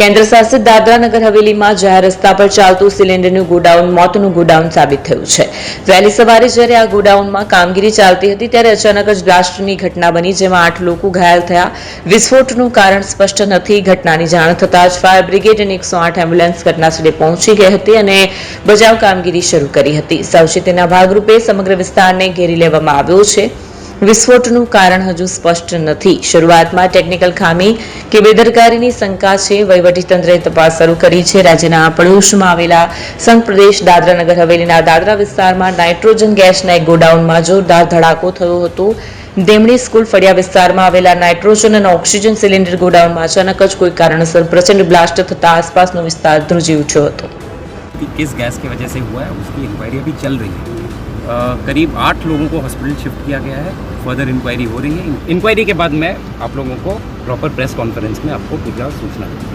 કેન્દ્ર શાસિત દાદરા નગર હવેલીમાં જાહેર રસ્તા પર ચાલતું સિલિન્ડરનું ગોડાઉન મોતનું ગોડાઉન સાબિત થયું છે। વહેલી સવારે જ્યારે આ ગોડાઉનમાં કામગીરી ચાલતી હતી ત્યારે અચાનક જ બ્લાસ્ટની ઘટના બની, જેમાં 8 લોકો ઘાયલ થયા। વિસ્ફોટનું કારણ સ્પષ્ટ નથી। ઘટનાની જાણ થતાં જ ફાયર બ્રિગેડ અને 108 એમ્બ્યુલન્સ ઘટનાસ્થળે પહોંચી ગઈ હતી અને બચાવ કામગીરી શરૂ કરી હતી। સાવચેતીના ભાગરૂપે સમગ્ર વિસ્તારને ઘેરી લેવામાં આવ્યો છે। વિસ્ફોટનું કારણ હજુ સ્પષ્ટ નથી। શરૂઆતમાં ટેકનિકલ ખામી કે બેદરકારીની શંકા છે। વહીવટીતંત્રે તપાસ શરૂ કરી છે। રાજ્યના પડોશમાં આવેલા સંઘ પ્રદેશ દાદરા નગર હવેલીના દાદરા વિસ્તારમાં નાઇટ્રોજન ગેસના એક ગોડાઉનમાં જોરદાર ધડાકો થયો હતો। દેમણી સ્કૂલ ફળિયા વિસ્તારમાં આવેલા નાઇટ્રોજન અને ઓક્સિજન સિલિન્ડર ગોડાઉનમાં અચાનક જ કોઈ કારણસર પ્રચંડ બ્લાસ્ટ થતા આસપાસનો વિસ્તાર ધ્રુજી ઉઠ્યો હતો। किस गैस की वजह से हुआ है उसकी इंक्वायरी अभी चल रही है। करीब 8 लोगों को हॉस्पिटल शिफ्ट किया गया है। फर्दर इंक्वायरी हो रही है। इंक्वायरी के बाद मैं आप लोगों को प्रॉपर प्रेस कॉन्फ्रेंस में आपको पूरा सूचना दूँगा।